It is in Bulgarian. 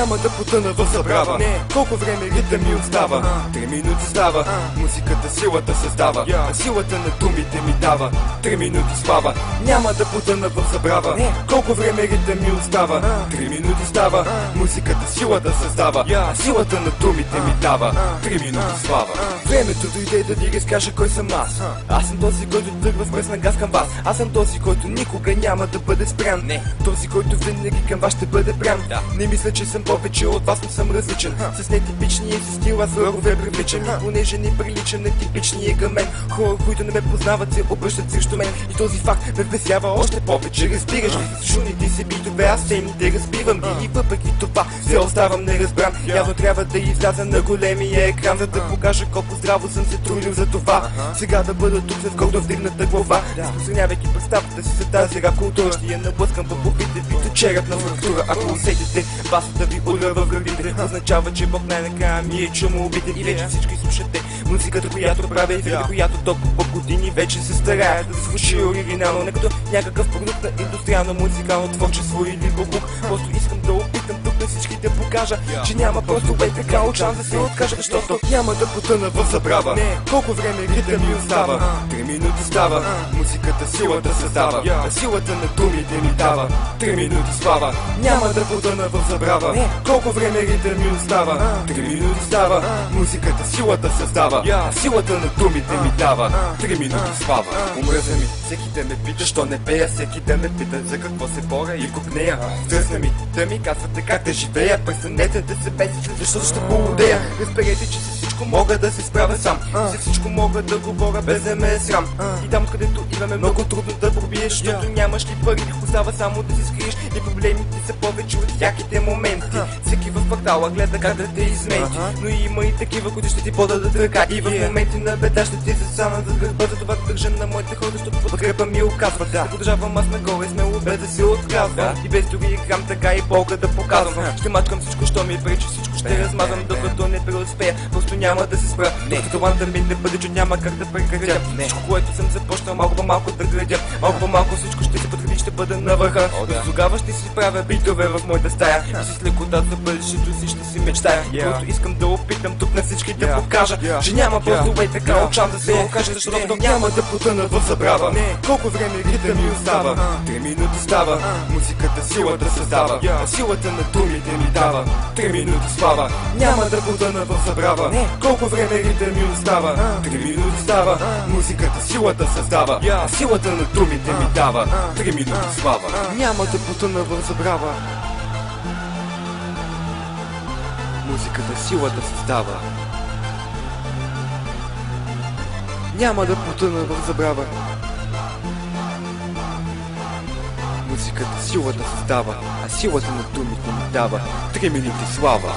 няма да потъна в забрава. Колко време ритъм ми остава? 3 минути става. Музиката силата създава, а силата на думите ми дава. 3 минути слава, няма да потъна в забрава. Колко време ритъм ми остава? 3 минути става. Музиката силата създава, а силата на думите ми дава. 3 минути слава. Времето дойде да ви разкажа кой съм аз. Аз съм този, който тръгва с пресна газ към вас. Аз съм този, който никога няма да бъде спрян. Този, който винаги към вас ще бъде прям. Не мисля, че съм повече от вас, но съм различен. С нетипичния си стил аз вървове привличам. И понеже не приличам на типичния към мен, хора, които не ме познават, се обръщат срещу мен. И този факт ме вбесява още повече. Разбираш ли, с шумните си битове аз все не разбивам. И въпреки това все оставам неразбран. Явно трябва да изляза на големия екран, за да покажа колко здраво съм се трудил за това. Сега да бъда тук с гордо вдигната глава, разпространявайки представата си за тази рап култура. Ще я наблъскам по буквите ви до черепна фактура. Ако усетите басата ви удар в гърдите, означава, че Бог най-накрая ми е чул молбите. И вече всички слушате музиката, която правя и заради която толкова години вече се старая да звучи оригинално, не като някакъв продукт на индустриално музикално творчество или боклук. Просто искам да опитам тук на всички да покажа, че няма просто бе така от шанс да се откажа, защото няма да потъна в забрава. Колко време ритъм ми остава? 3 минути става. Музиката силата създава, а силата на думите ми дава. 3 минути слава, няма да потъна в забрава. Колко време ритъм ми остава? 3 минути става. Музиката силата създава, а силата на думите ми дава. 3 минути слава. Омръзна ми всеки да ме пита, що не пея, всеки да ме пита за какво се боря и купнея. Дръзна ми да ми казвате как да живея, престанете да се бесите, защото ще полудея. Разберете, че с всичко мога да се справя сам, за всичко мога да говоря без да ме е срам. И там, където имаме много трудно да пробиеш, защото нямаш ли пари, остава само да се скриеш. И проблемите са повече от яките моменти. Всеки в квартала гледа как да те изменти, но има и такива, които ще ти подадат ръка. И в моменти на беда ще ти засана за гърба, за това държа на моите хора, защото подкрепа ми оказва. Да продължавам аз нагоре, смело без да се отказва. И без дори грам така и болка да показвам. Ще мачкам всичко, що ми пречи, всичко ще размазвам, докато не преуспея. Просто няма да се спра, докато таланта ми не бъде, че няма как да прекратя. Всичко, което съм започнал, малко по-малко да градя. Малко по-малко всичко ще се потреби, ще бъда на върха. Тогава ще си правя битове в моята стая и с лекота за бъдещето си ще си мечтая. Просто искам да опитам тук на всички да покажа, че няма просто бей така от шанс да се окаже, защото няма да потъна в забрава. Колко време ритъм ми остава? 3 минути става. Музиката силата създава, а силата на думите ми дава. 3 минути слава, няма да потъна в забрава. Колко време ритъм ми остава? 3 минути става. Музиката силата създава, а силата на думите ми дава. 3 минути слава, няма да потъна в забрава. Музиката силата създава, няма да потъна в забрава. Музиката силата създава, а силата на думите ми дава. 3 минути слава.